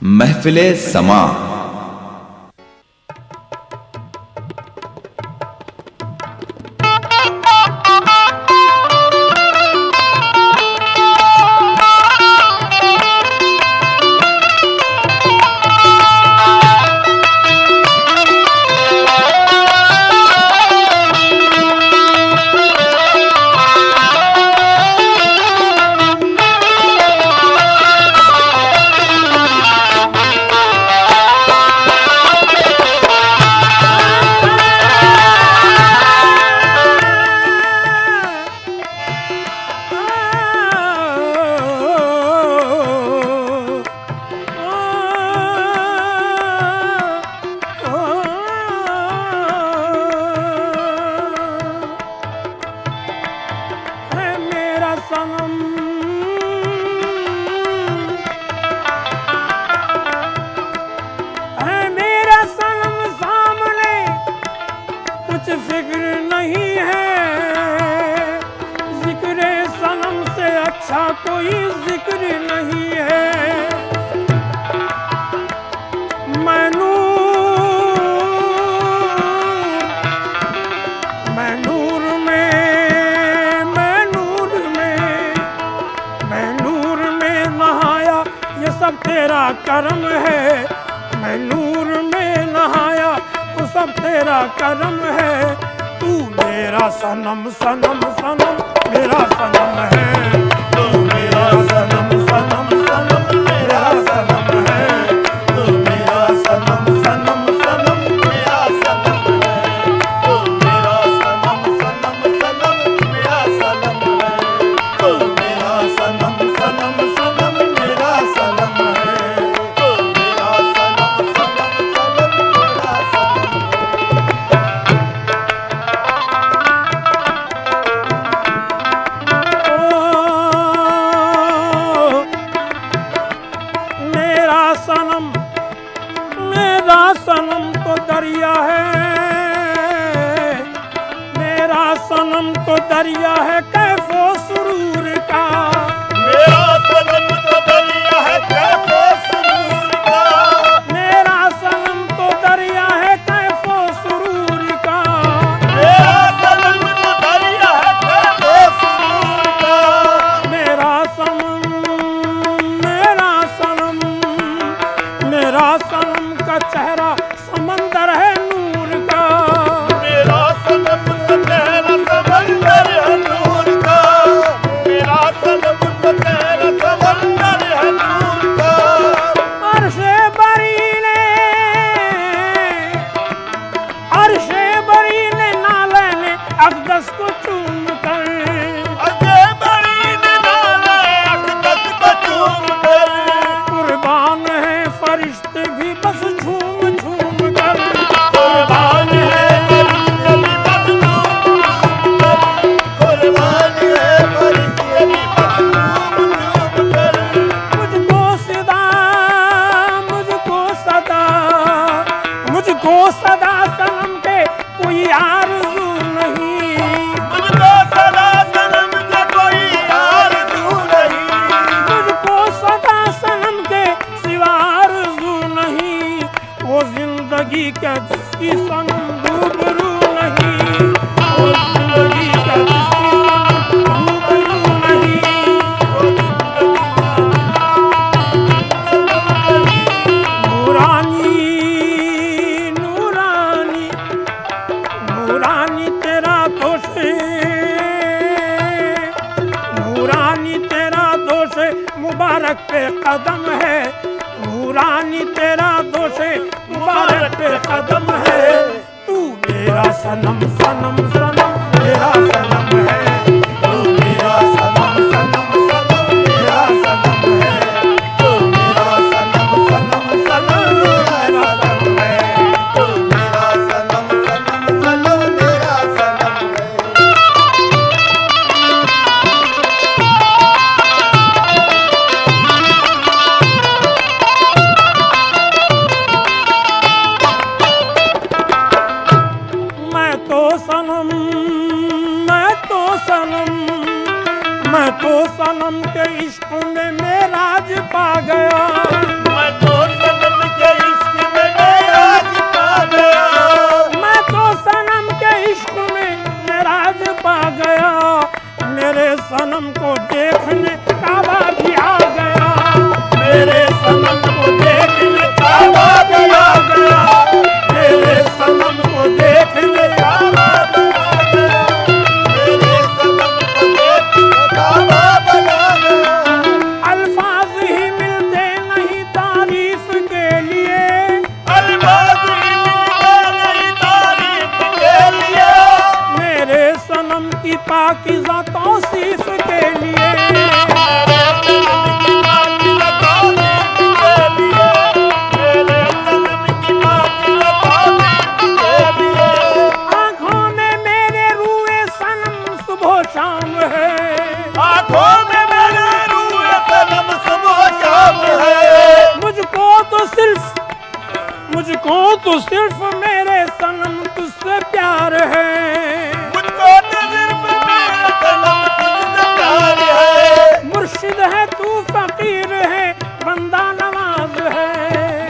महफिले समा। कोई जिक्र नहीं है। मैं नूर में नहाया, ये सब तेरा करम है। मैं नूर में नहाया, वो सब तेरा करम है। तू मेरा सनम सनम सनम मेरा सनम है। मेरा सनम सनम सनम मेरा सनम है। तू मेरा सनम सनम सनम मेरा सनम है। तू मेरा सनम सनम सनम मेरा सनम है। तू मेरा सनम सनम सनम मेरा सनम है। तू मेरा सनम सनम सनम मेरा सनम मेरा सनम तो दरिया है। मेरा सनम तो दरिया है कैफो सुरूर का। मेरा सनम तो दरिया है कैफो सुरूर का। मेरा सनम तो दरिया है कैफो सुरूर का। मेरा सनम तो दरिया है कैफो सुरूर का। मेरा सनम का चेहरा समंदर है नूर का। मेरा सनम का चेहरा समंदर है नूर का। मेरा सनम का चेहरा समंदर है नूर का। अर्शे बरी ने नाले ने अक़दस को चूम कर। अर्शे बरी ने नाले अक़दस को चूम कर। कुर्बान है फरिश्ते भी बस झूम झूम कर। कुर्बान है फरिश्ते भी बस झूम झूम कर। कुर्बान है फरिश्ते भी बस झूम झूम कर। मुझको सदा सनम के कोई आरज़ू नहीं। मुझको सदा सनम के कोई आरज़ू नहीं। मुझको सदा सनम के सिवा आरज़ू नहीं। वो जिंदगी का जिसकी सनम रूबरू नहीं। वो जिंदगी का जिसकी सनम रूबरू नहीं। वो नूरानी नूरानी नूरानी तेरा दोष है। नूरानी तेरा दोष है, मुबारक पे कदम है। नूरानी तेरा दोष है, मुबारक पे कदम है। तू मेरा सनम सनम सनम मेरा सनम है। तू मेरा सनम सनम सनम मेरा सनम है। तू मेरा सनम सनम सनम मेरा सनम है। तू मेरा सनम सनम सनम मेरा सनम है। मैं तो सनम मुझको तो सिर्फ मेरे सनम तुझसे प्यार है, मुझको तो सिर्फ मेरे सनम तुझसे प्यार है। मुर्शिद है तू फकीर है बंदा नवाज है,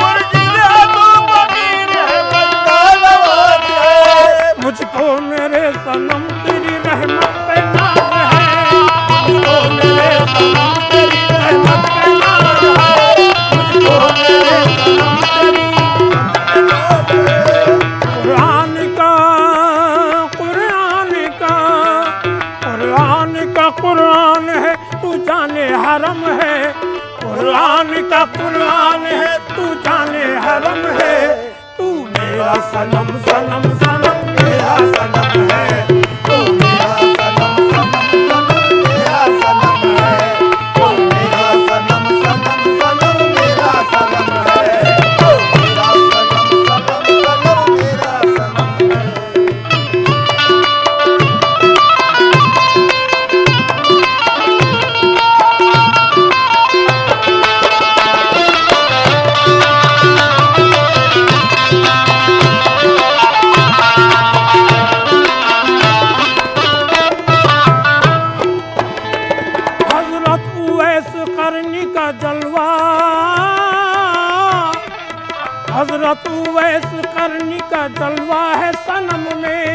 मुर्शिद है तू फकीर है बंदा नवाज है। मुझको मेरे सनम तेरी रहमत पे नाज है, मुझको मेरे सनम तेरी रहमत पे नाज है, मुझको मेरे सनम तेरी कुरान है तू जाने हरम है, कुरान का कुरान है तू जाने हरम है। तू मेरा सनम सनम सनम मेरा सनम है, तू मेरा सनम सनम सनम मेरा सनम है, तू मेरा सनम सनम सनम मेरा सनम है, तू मेरा सनम सनम सनम मेरा सनम है। हज़रत उवैस करनी का जलवा है सनम में,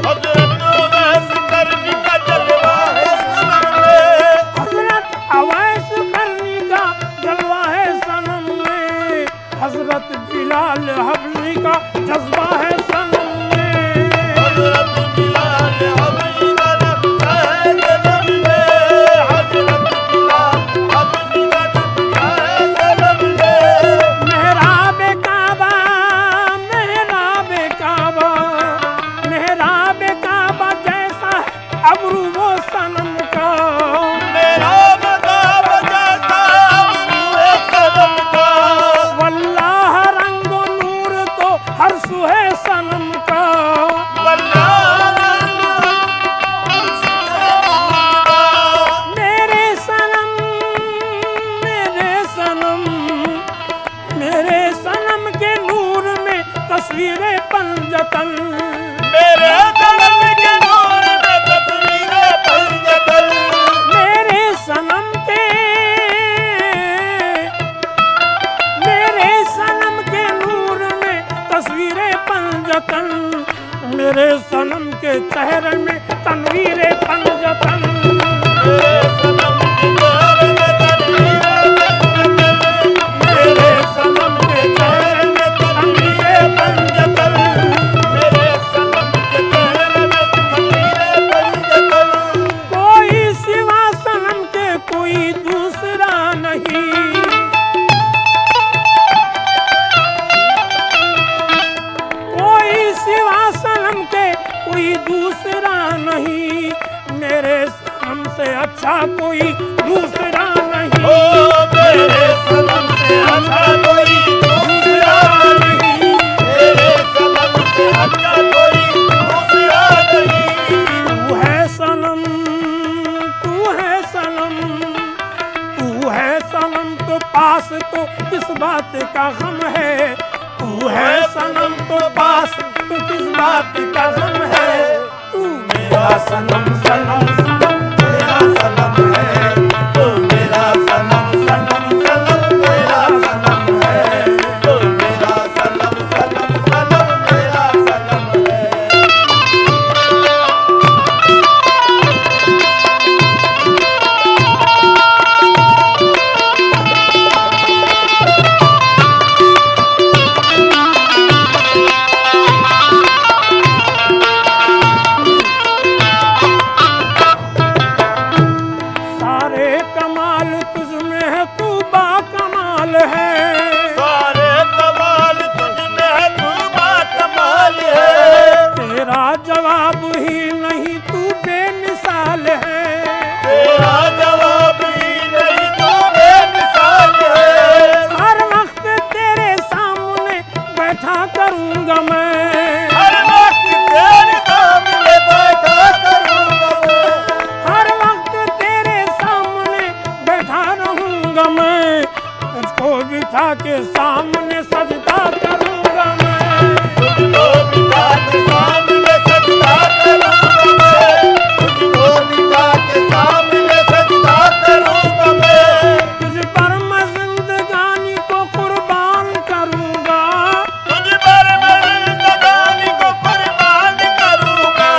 हज़रत उवैस करनी का जलवा है सनम में, हज़रत उवैस करनी का जलवा है सनम में, हज़रत बिलाल हबली का जज्बा है सनम में, हज़रत बिलाल हबली का जज्बा है सनम में, हज़रत बिलाल हबली का जज्बा है सनम में। मेहराब काबा मेहराब काबा मेहराब काबा जैसा है अबरू वो सनम का, मेहराब काबा जैसा अबरू वो सनम का, वल्लाह रंगो नूर तो हर सुहे सनम का, मेरे सनम मेरे सनम मेरे सनम के नूर में तस्वीरें पंजतन, मेरे सनम के नूर में तस्वीरें पंजतन, मेरे सनम के नूर में तस्वीरें पंजतन, मेरे सनम के चेहरे में तनवीरें पंजतन, मेरे सनम के चेहरे में तस्वीरें पंजतन, मेरे सनम के चेहरे में तनवीरें पंजतन, मेरे सनम के चेहरे में तस्वीरें पंजतन। कोई सिवा सनम के कोई दूसरा नहीं, कोई सिवा सनम के कोई दूसरा नहीं, मेरे सनम से अच्छा कोई दूसरा नहीं, ओ मेरे सनम से अच्छा कोई दूसरा नहीं, मेरे सनम से अच्छा कोई दूसरा नहीं। तू है सनम तू है सनम तू है सनम तो पास तो किस बात का गम है, तू है सनम तो पास तो किस बात का गम है, तू मेरा सनम सनम सनम मेरा सनम है, तू मेरा सनम सनम सनम मेरा सनम है, तू मेरा सनम सनम सनम मेरा सनम है। सारे कमाल तुझ में है तू बाकमाल है, सारे कमाल तुझ में है, तू बाकमाल है, तेरा जवाब ही नहीं तू बेमिसाल है, तेरा जवाब ही नहीं तू बेमिसाल है, हर वक्त तेरे सामने बैठा करूंगा मैं, हर वक्त तेरे सामने बैठा करूंगा मैं, हर वक्त तेरे सामने बैठा रहूंगा मैं, तुझको बिठा के सामने सजदा करूंगा मैं, तुझको बिठा के सामने सजदा करूंगा मैं, तुझको बिठा के सामने सजदा करूंगा मैं। तुझ पर मैं जिंदगानी को कुर्बान करूंगा, तुझ पर मैं जिंदगानी को कुर्बान करूंगा,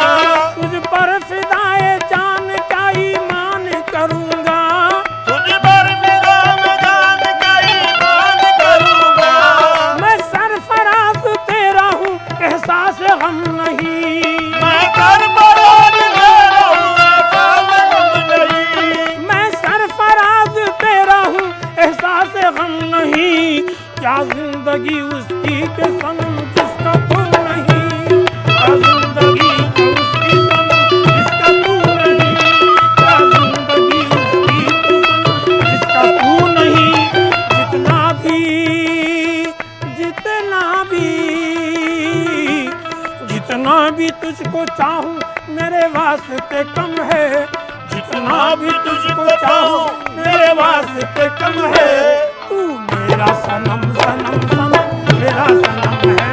तुझ पर फिदाए जान का ईमान करूंगा। तुझ पर मेरा जान का ईमान करूंगा। मैं सरफराज तेरा हूँ, एहसास गम नहीं। मैं सरफराज तेरा हूँ, एहसास गम नहीं। मैं सरफराज तेरा हूँ, एहसास गम नहीं। क्या जिंदगी उसकी के सनम जिसका तू नहीं, क्या जिंदगी उसकी सनम जिसका तू नहीं, क्या जिंदगी उसकी के सनम जिसका तू नहीं। जितना भी तुझको चाहूँ मेरे वास्ते कम है, जितना भी तुझको चाहूँ मेरे वास्ते कम है। तू मेरा सनम सनम सनम मेरा सनम है,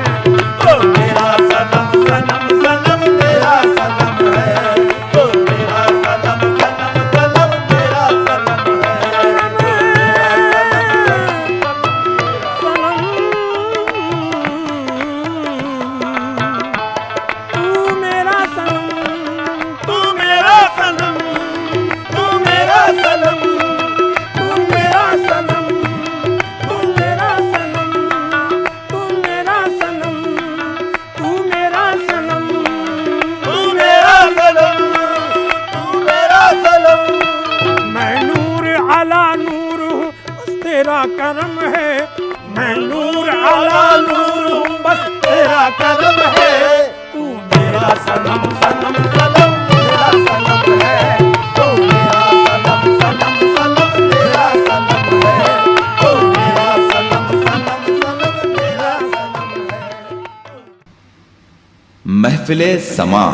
ओ मेरा सनम सनम सनम मेरा सनम है, ओ मेरा सनम सनम सनम मेरा सनम तू मेरा सनम, तू मेरा सनम, तू मेरा सनम, तू मेरा सनम, तू मेरा सनम, तू मेरा सनम, तू मेरा सनम, तू मेरा सनम, तू मेरा सनम। मैं नूर अला नूर हूँ, बस तेरा करम है। मैं नूर अला नूर हूँ, बस तेरा करम है। तू मेरा सनम सनम सनम मेरा सनम है, ओ मेरा सनम सनम सनम मेरा सनम है, ओ मेरा सनम सनम सनम मेरा सनम है। महफिले समा।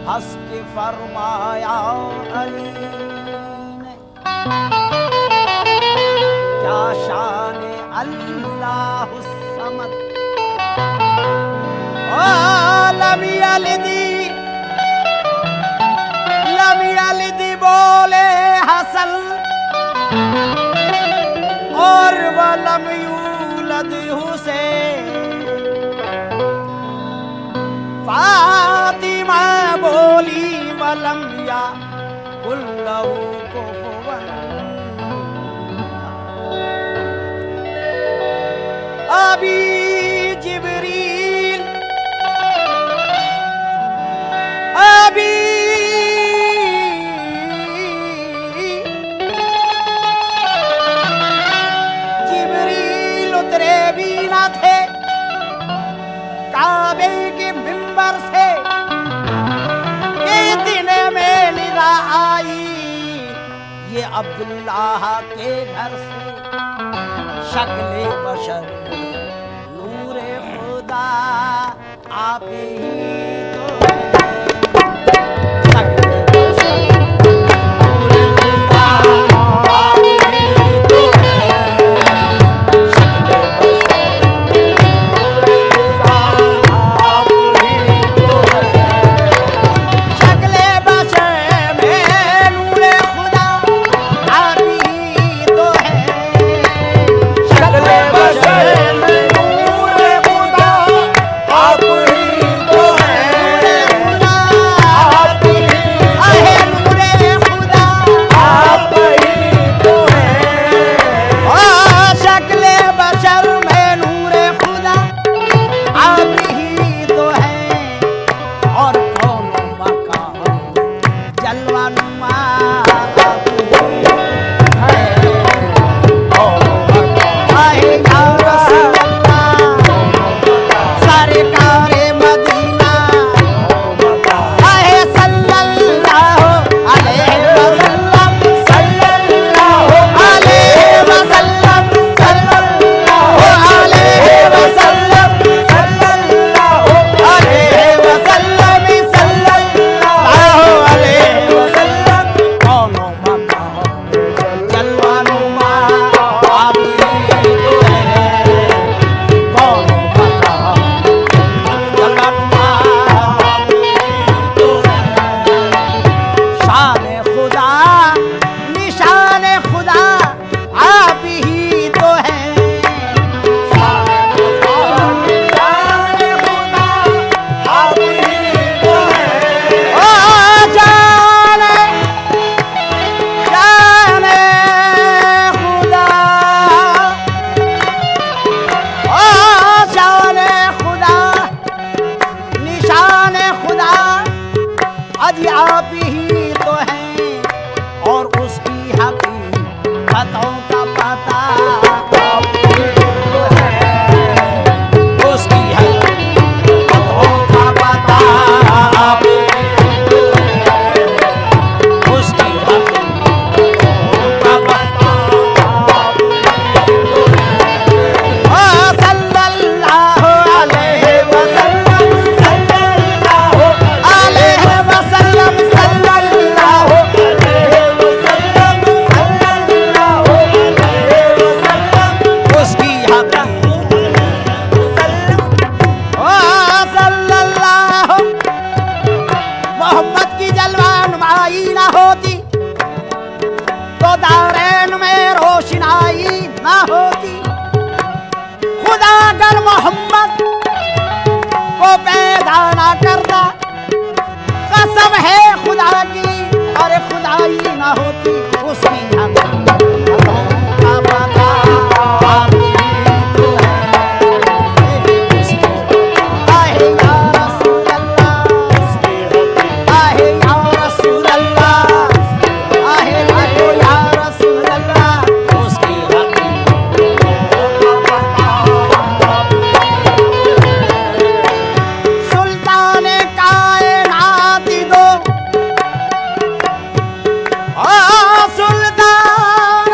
हंस के फरमाया अली ने, क्या शान अल्लाह समद, लम यलिद और वलम यूलद हुसैन फातिमा बोली वलम या कुल्लहु कुफुवन अभी जिब्रील अभी जिब्रील उतरे भी न थे काबे के मिंबर से इतने में निदा आई ये अब्दुल्लाह के घर से शक्ले बशर नूरे खुदा आप ही तो शक्ले बशर नूरे खुदा आप ही तो शक्ले बशर नूरे खुदा आप ही तो शक्ले बशर में नूरे खुदा आप ही तो है शक्ले बशर में नूरे खुदा आप ही तो है आप ही आहे नूरे खुदा आप ही तो है शक्ले बशर में नूरे खुदा आप ही तो है और कौनो मकाम जलवा नुमा आप ही है कौनो मकाम आहे या रसूल अल्लाह सरकारे मदीना आहे सल्लल्लाहु अलैहि वसल्लम सल्लल्लाहु अलैहि वसल्लम सल्लल्लाहु अलैहि वसल्लम सल्लल्लाहु अलैहि वसल्लम सल्लल्लाहु अलैहि वसल्लम कौनो मकाम जलवा नुमा आप ही तो है कौनो मकाम जलवा नुमा आप ही तो है शान खुदा निशान खुदा आप ही तो है शान खुदा निशान खुदा आप ही तो है ओ जाने जाने खुदा ओ जाने खुदा निशान खुदा अजी आप ही तो हैं और उसकी हकीकतों का पता आप ही तो है उसकी हकीकतों का पता आप ही तो है उसकी हकीकतों का पता आप ही तो है सल्लल्लाहु अलैहि वसल्लम सल्लल्लाहु अलैहि वसल्लम सल्लल्लाहु अलैहि वसल्लम सल्लल्लाहु अलैहि वसल्लम उसकी सल्लल्लाहु मोहम्मद की जलवा नुमाई ना होती तो दारैन में रोशनाई ना होती खुदा अगर मोहम्मद को पैदा ना करता कसम है खुदा की अरे खुदाई ना होती उसकी हकीकतों का पता आप ही तो है उसकी आहे या रसूल अल्लाह आहे या रसूल अल्लाह आहे या रसूल अल्लाह उसकी हकीकतों का पता सुल्तान कायनात दो सुल्तान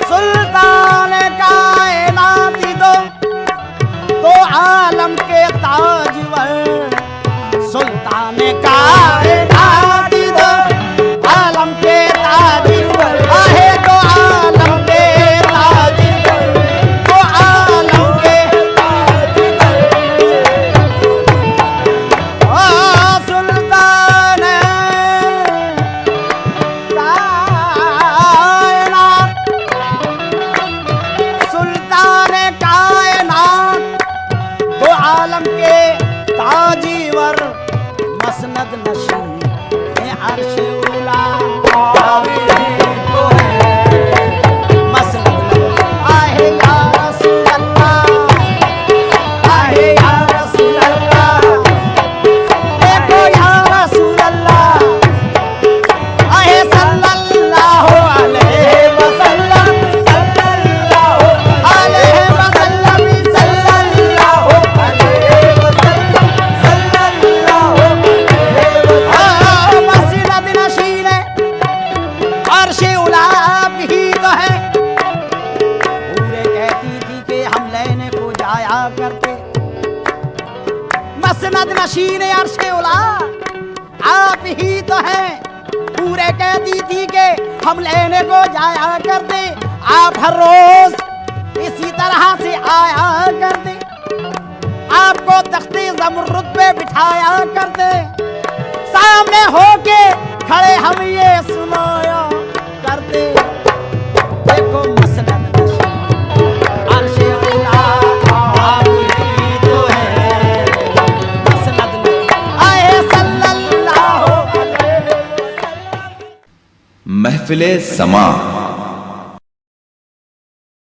सुल्तान कायनात दो आलम के ताजवर सुल्तान कायनात दो आलम के ताजवर आहे तो आलम के ताजवर तो आलम के सुल्तान ताजवर मसनद नशी अर्श उला मसनद आहे या रसूल अल्लाह, आहे या रसूल अल्लाह, देखो या रसूल अल्लाह, आहे सल्लल्लाहु अलैहि वसल्लम, सल्लल्लाहु अलैहि वसल्लम, सल्लल्लाहु अलैहि वसल्लम, सल्लल्लाहु अलैहि वसल्लम। मसनद नशीन अर्श उला भी तो है। पूरे कहती थी कि हम लेने को जाया करते। मसनद नशीन अर्श उला आप ही तो हैं। पूरे कहती थी कि हम लेने को जाया करते। आप हर रोज इसी तरह से आया करते। आपको तख्ते ज़मरुद पे बिठाया करते। सामने होके खड़े हम ये सुनाया करते। देखो मसनद नशीन अर्श उला आप ही तो हैं। मसनद नशीन आए सल्लल्लाहु अलैहि वसल्लम। महफिले समा